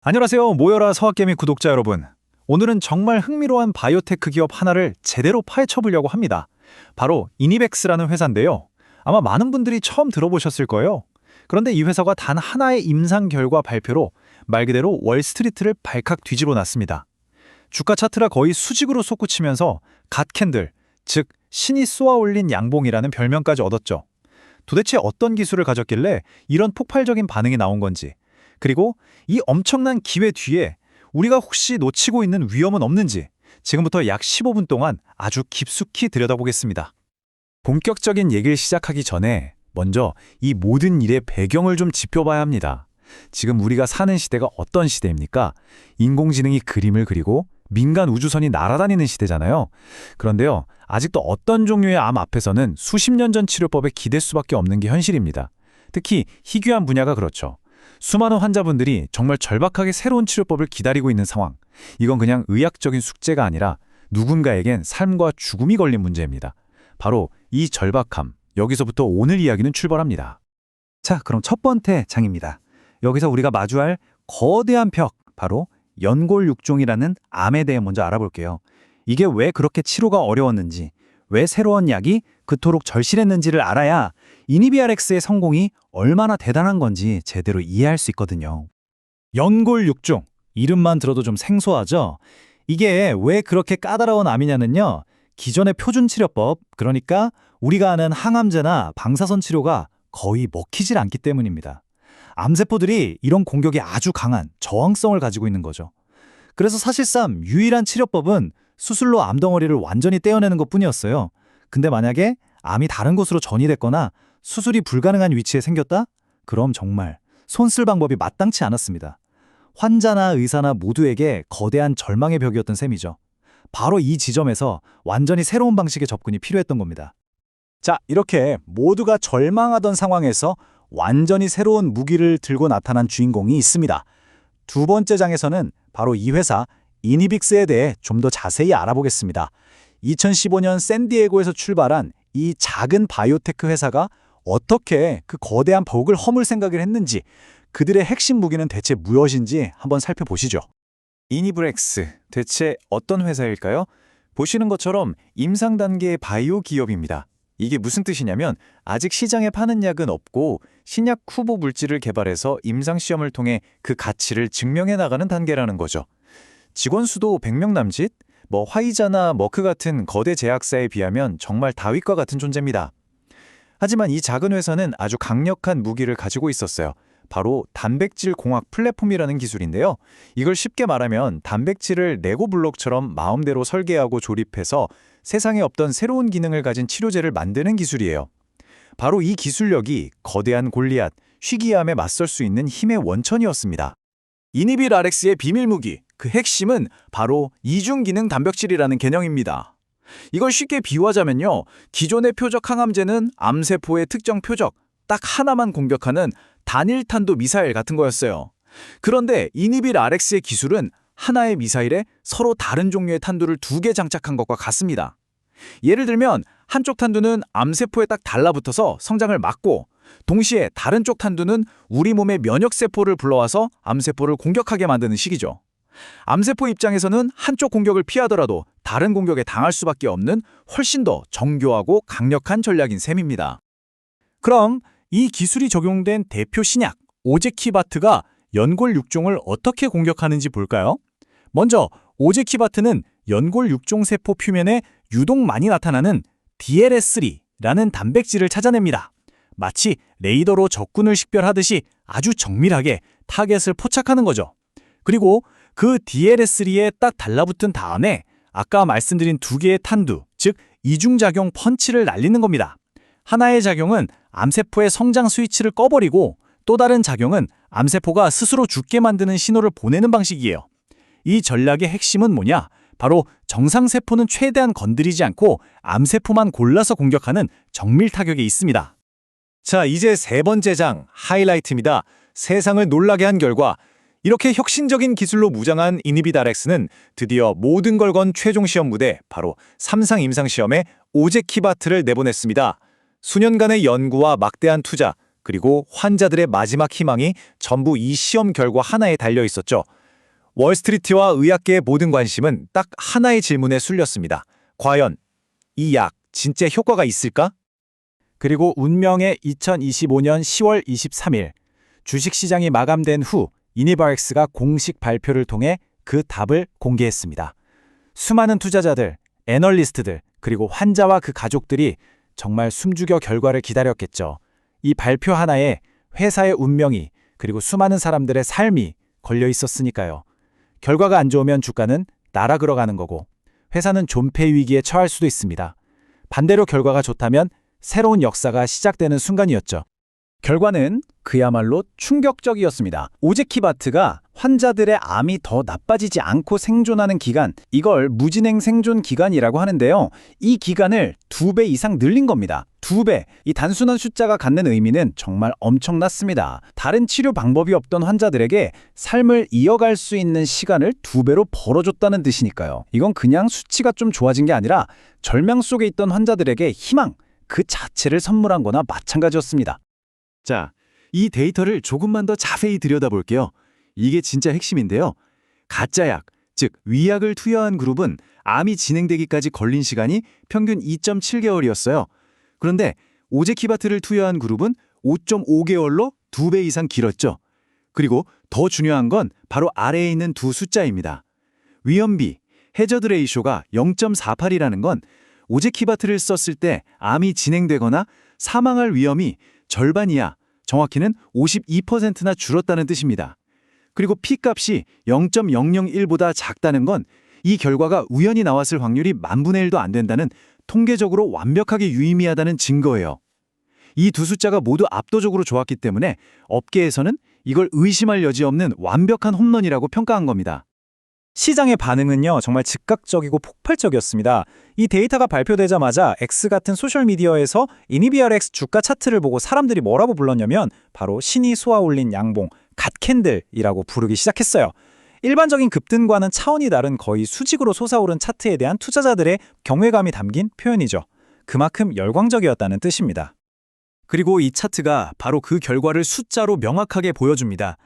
안녕하세요. 모여라 서학개미 구독자 여러분. 오늘은 정말 흥미로운 바이오테크 기업 하나를 제대로 파헤쳐보려고 합니다. 바로 이니벡스라는 회사인데요. 아마 많은 분들이 처음 들어보셨을 거예요. 그런데 이 회사가 단 하나의 임상 결과 발표로 말 그대로 월스트리트를 발칵 뒤집어 놨습니다. 주가 차트라 거의 수직으로 솟구치면서 갓캔들, 즉 신이 쏘아올린 양봉이라는 별명까지 얻었죠. 도대체 어떤 기술을 가졌길래 이런 폭발적인 반응이 나온 건지, 그리고 이 엄청난 기회 뒤에 우리가 혹시 놓치고 있는 위험은 없는지 지금부터 약 15분 동안 아주 깊숙이 들여다보겠습니다. 본격적인 얘기를 시작하기 전에 먼저 이 모든 일의 배경을 좀 짚어봐야 합니다. 지금 우리가 사는 시대가 어떤 시대입니까? 인공지능이 그림을 그리고 민간 우주선이 날아다니는 시대잖아요. 그런데요, 아직도 어떤 종류의 암 앞에서는 수십 년 전 치료법에 기댈 수밖에 없는 게 현실입니다. 특히 희귀한 분야가 그렇죠. 수많은 환자분들이 정말 절박하게 새로운 치료법을 기다리고 있는 상황. 이건 그냥 의학적인 숙제가 아니라 누군가에겐 삶과 죽음이 걸린 문제입니다. 바로 이 절박함, 여기서부터 오늘 이야기는 출발합니다. 자, 그럼 첫 번째 장입니다. 여기서 우리가 마주할 거대한 벽, 바로 연골육종이라는 암에 대해 먼저 알아볼게요. 이게 왜 그렇게 치료가 어려웠는지, 왜 새로운 약이 그토록 절실했는지를 알아야 이니비RX의 성공이 얼마나 대단한 건지 제대로 이해할 수 있거든요. 연골육종, 이름만 들어도 좀 생소하죠? 이게 왜 그렇게 까다로운 암이냐는요, 기존의 표준 치료법, 그러니까 우리가 아는 항암제나 방사선 치료가 거의 먹히질 않기 때문입니다. 암세포들이 이런 공격에 아주 강한 저항성을 가지고 있는 거죠. 그래서 사실상 유일한 치료법은 수술로 암덩어리를 완전히 떼어내는 것뿐이었어요. 근데 만약에 암이 다른 곳으로 전이됐거나 수술이 불가능한 위치에 생겼다? 그럼 정말 손 쓸 방법이 마땅치 않았습니다. 환자나 의사나 모두에게 거대한 절망의 벽이었던 셈이죠. 바로 이 지점에서 완전히 새로운 방식의 접근이 필요했던 겁니다. 자, 이렇게 모두가 절망하던 상황에서 완전히 새로운 무기를 들고 나타난 주인공이 있습니다. 두 번째 장에서는 바로 이 회사 이니빅스에 대해 좀 더 자세히 알아보겠습니다. 2015년 샌디에고에서 출발한 이 작은 바이오테크 회사가 어떻게 그 거대한 벽을 허물 생각을 했는지, 그들의 핵심 무기는 대체 무엇인지 한번 살펴보시죠. 이니브렉스, 대체 어떤 회사일까요? 보시는 것처럼 임상 단계의 바이오 기업입니다. 이게 무슨 뜻이냐면 아직 시장에 파는 약은 없고 신약 후보 물질을 개발해서 임상시험을 통해 그 가치를 증명해 나가는 단계라는 거죠. 직원 수도 100명 남짓? 화이자나 머크 같은 거대 제약사에 비하면 정말 다윗과 같은 존재입니다. 하지만 이 작은 회사는 아주 강력한 무기를 가지고 있었어요. 바로 단백질 공학 플랫폼이라는 기술인데요. 이걸 쉽게 말하면 단백질을 레고 블록처럼 마음대로 설계하고 조립해서 세상에 없던 새로운 기능을 가진 치료제를 만드는 기술이에요. 바로 이 기술력이 거대한 골리앗, 희귀암에 맞설 수 있는 힘의 원천이었습니다. 이니비RX의 비밀 무기, 그 핵심은 바로 이중기능 단백질이라는 개념입니다. 이걸 쉽게 비유하자면요, 기존의 표적 항암제는 암세포의 특정 표적, 딱 하나만 공격하는 단일탄도 미사일 같은 거였어요. 그런데 이니비RX의 기술은 하나의 미사일에 서로 다른 종류의 탄두를 2개 장착한 것과 같습니다. 예를 들면 한쪽 탄두는 암세포에 딱 달라붙어서 성장을 막고, 동시에 다른 쪽 탄두는 우리 몸의 면역세포를 불러와서 암세포를 공격하게 만드는 식이죠. 암세포 입장에서는 한쪽 공격을 피하더라도 다른 공격에 당할 수밖에 없는 훨씬 더 정교하고 강력한 전략인 셈입니다. 그럼 이 기술이 적용된 대표 신약 오제키바트가 연골육종을 어떻게 공격하는지 볼까요? 먼저 오제키바트는 연골육종 세포 표면에 유독 많이 나타나는 DLS3라는 단백질을 찾아냅니다. 마치 레이더로 적군을 식별하듯이 아주 정밀하게 타겟을 포착하는 거죠. 그리고 그 DLS3에 딱 달라붙은 다음에 아까 말씀드린 2개의 탄두, 즉 이중작용 펀치를 날리는 겁니다. 하나의 작용은 암세포의 성장 스위치를 꺼버리고, 또 다른 작용은 암세포가 스스로 죽게 만드는 신호를 보내는 방식이에요. 이 전략의 핵심은 뭐냐? 바로 정상세포는 최대한 건드리지 않고 암세포만 골라서 공격하는 정밀 타격에 있습니다. 자, 이제 세 번째 장, 하이라이트입니다. 세상을 놀라게 한 결과, 이렇게 혁신적인 기술로 무장한 이니비RX는 드디어 모든 걸 건 최종 시험 무대, 바로 3상 임상시험에 오제키바트를 내보냈습니다. 수년간의 연구와 막대한 투자, 그리고 환자들의 마지막 희망이 전부 이 시험 결과 하나에 달려 있었죠. 월스트리트와 의학계의 모든 관심은 딱 하나의 질문에 쏠렸습니다. 과연 이 약 진짜 효과가 있을까? 그리고 운명의 2025년 10월 23일 주식시장이 마감된 후 이니버엑스가 공식 발표를 통해 그 답을 공개했습니다. 수많은 투자자들, 애널리스트들, 그리고 환자와 그 가족들이 정말 숨죽여 결과를 기다렸겠죠. 이 발표 하나에 회사의 운명이 그리고 수많은 사람들의 삶이 걸려 있었으니까요. 결과가 안 좋으면 주가는 나락으로 가는 거고 회사는 존폐 위기에 처할 수도 있습니다. 반대로 결과가 좋다면 새로운 역사가 시작되는 순간이었죠. 결과는 그야말로 충격적이었습니다. 오제키바트가 환자들의 암이 더 나빠지지 않고 생존하는 기간, 이걸 무진행 생존 기간이라고 하는데요. 이 기간을 2배 이상 늘린 겁니다. 2배. 이 단순한 숫자가 갖는 의미는 정말 엄청났습니다. 다른 치료 방법이 없던 환자들에게 삶을 이어갈 수 있는 시간을 2배로 벌어줬다는 뜻이니까요. 이건 그냥 수치가 좀 좋아진 게 아니라 절망 속에 있던 환자들에게 희망, 그 자체를 선물한 거나 마찬가지였습니다. 자, 이 데이터를 조금만 더 자세히 들여다볼게요. 이게 진짜 핵심인데요. 가짜약, 즉 위약을 투여한 그룹은 암이 진행되기까지 걸린 시간이 평균 2.7개월이었어요. 그런데 오제키바트를 투여한 그룹은 5.5개월로 2배 이상 길었죠. 그리고 더 중요한 건 바로 아래에 있는 두 숫자입니다. 위험비, 해저드 레이쇼가 0.48이라는 건 오제키바트를 썼을 때 암이 진행되거나 사망할 위험이 절반 이하, 정확히는 52%나 줄었다는 뜻입니다. 그리고 P값이 0.001보다 작다는 건 이 결과가 우연히 나왔을 확률이 10,000분의 1도 안 된다는 통계적으로 완벽하게 유의미하다는 증거예요. 이 두 숫자가 모두 압도적으로 좋았기 때문에 업계에서는 이걸 의심할 여지 없는 완벽한 홈런이라고 평가한 겁니다. 시장의 반응은요, 정말 즉각적이고 폭발적이었습니다. 이 데이터가 발표되자마자 X 같은 소셜미디어에서 이니비알엑스 주가 차트를 보고 사람들이 뭐라고 불렀냐면 바로 신이 쏘아올린 양봉, 갓캔들이라고 부르기 시작했어요. 일반적인 급등과는 차원이 다른 거의 수직으로 솟아오른 차트에 대한 투자자들의 경외감이 담긴 표현이죠. 그만큼 열광적이었다는 뜻입니다. 그리고 이 차트가 바로 그 결과를 숫자로 명확하게 보여줍니다.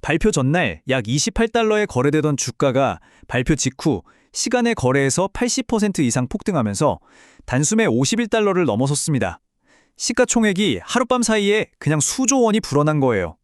발표 전날 약 28달러에 거래되던 주가가 발표 직후 시간의 거래에서 80% 이상 폭등하면서 단숨에 51달러를 넘어섰습니다. 시가총액이 하룻밤 사이에 그냥 수조 원이 불어난 거예요.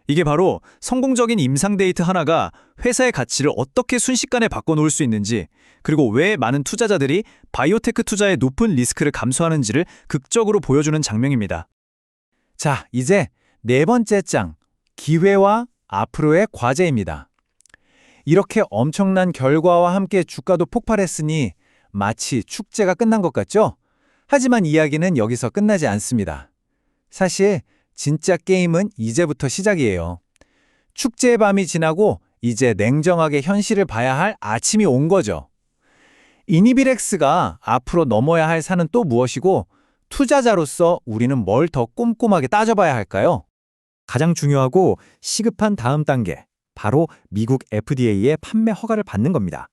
이게 바로 성공적인 임상 데이터 하나가 회사의 가치를 어떻게 순식간에 바꿔놓을 수 있는지, 그리고 왜 많은 투자자들이 바이오테크 투자의 높은 리스크를 감수하는지를 극적으로 보여주는 장면입니다. 자, 이제 네 번째 장, 기회와 앞으로의 과제입니다. 이렇게 엄청난 결과와 함께 주가도 폭발했으니 마치 축제가 끝난 것 같죠? 하지만 이야기는 여기서 끝나지 않습니다. 사실 진짜 게임은 이제부터 시작이에요. 축제의 밤이 지나고 이제 냉정하게 현실을 봐야 할 아침이 온 거죠. 이니비렉스가 앞으로 넘어야 할 산은 또 무엇이고 투자자로서 우리는 뭘 더 꼼꼼하게 따져봐야 할까요? 가장 중요하고 시급한 다음 단계, 바로 미국 FDA의 판매 허가를 받는 겁니다.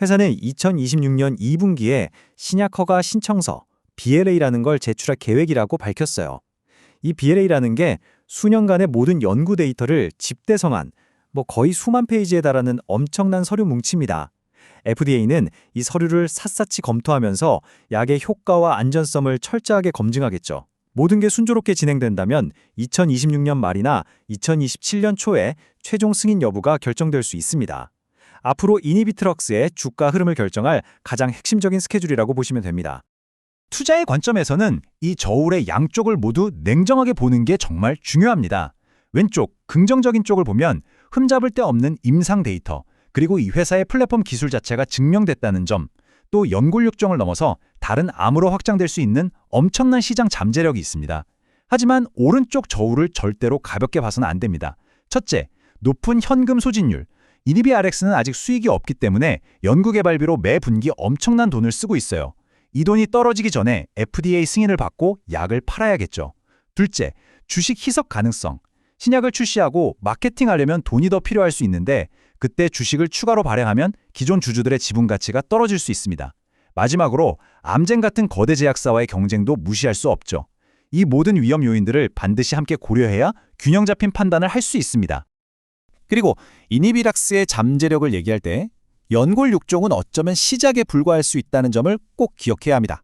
회사는 2026년 2분기에 신약 허가 신청서, BLA라는 걸 제출할 계획이라고 밝혔어요. 이 BLA라는 게 수년간의 모든 연구 데이터를 집대성한, 거의 수만 페이지에 달하는 엄청난 서류 뭉치입니다. FDA는 이 서류를 샅샅이 검토하면서 약의 효과와 안전성을 철저하게 검증하겠죠. 모든 게 순조롭게 진행된다면 2026년 말이나 2027년 초에 최종 승인 여부가 결정될 수 있습니다. 앞으로 이니비트럭스의 주가 흐름을 결정할 가장 핵심적인 스케줄이라고 보시면 됩니다. 투자의 관점에서는 이 저울의 양쪽을 모두 냉정하게 보는 게 정말 중요합니다. 왼쪽, 긍정적인 쪽을 보면 흠잡을 데 없는 임상 데이터, 그리고 이 회사의 플랫폼 기술 자체가 증명됐다는 점, 또 연골육종을 넘어서 다른 암으로 확장될 수 있는 엄청난 시장 잠재력이 있습니다. 하지만 오른쪽 저울을 절대로 가볍게 봐서는 안 됩니다. 첫째, 높은 현금 소진율. 이니비Rx는 아직 수익이 없기 때문에 연구개발비로 매 분기 엄청난 돈을 쓰고 있어요. 이 돈이 떨어지기 전에 FDA 승인을 받고 약을 팔아야겠죠. 둘째, 주식 희석 가능성. 신약을 출시하고 마케팅하려면 돈이 더 필요할 수 있는데 그때 주식을 추가로 발행하면 기존 주주들의 지분 가치가 떨어질 수 있습니다. 마지막으로 암젠 같은 거대 제약사와의 경쟁도 무시할 수 없죠. 이 모든 위험 요인들을 반드시 함께 고려해야 균형 잡힌 판단을 할 수 있습니다. 그리고 이니비락스의 잠재력을 얘기할 때 연골 육종은 어쩌면 시작에 불과할 수 있다는 점을 꼭 기억해야 합니다.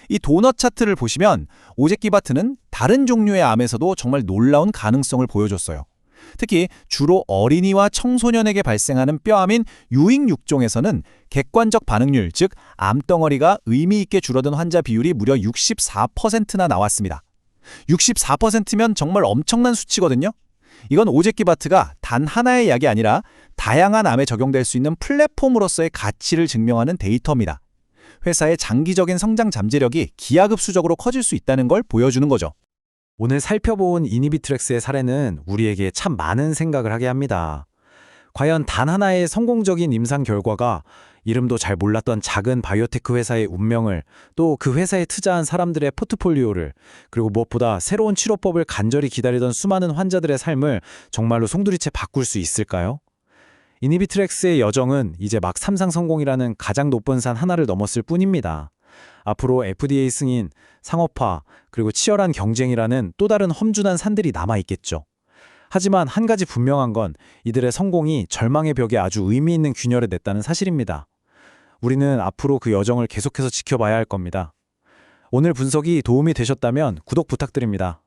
이 도넛 차트를 보시면 오제키바트는 다른 종류의 암에서도 정말 놀라운 가능성을 보여줬어요. 특히 주로 어린이와 청소년에게 발생하는 뼈암인 유익 육종에서는 객관적 반응률, 즉 암덩어리가 의미 있게 줄어든 환자 비율이 무려 64%나 나왔습니다. 64%면 정말 엄청난 수치거든요. 이건 오제키바트가 단 하나의 약이 아니라 다양한 암에 적용될 수 있는 플랫폼으로서의 가치를 증명하는 데이터입니다. 회사의 장기적인 성장 잠재력이 기하급수적으로 커질 수 있다는 걸 보여주는 거죠. 오늘 살펴본 이니비트렉스의 사례는 우리에게 참 많은 생각을 하게 합니다. 과연 단 하나의 성공적인 임상 결과가 이름도 잘 몰랐던 작은 바이오테크 회사의 운명을, 또 그 회사에 투자한 사람들의 포트폴리오를, 그리고 무엇보다 새로운 치료법을 간절히 기다리던 수많은 환자들의 삶을 정말로 송두리째 바꿀 수 있을까요? 이니비트렉스의 여정은 이제 막 삼상 성공이라는 가장 높은 산 하나를 넘었을 뿐입니다. 앞으로 FDA 승인, 상업화, 그리고 치열한 경쟁이라는 또 다른 험준한 산들이 남아있겠죠. 하지만 한 가지 분명한 건 이들의 성공이 절망의 벽에 아주 의미 있는 균열을 냈다는 사실입니다. 우리는 앞으로 그 여정을 계속해서 지켜봐야 할 겁니다. 오늘 분석이 도움이 되셨다면 구독 부탁드립니다.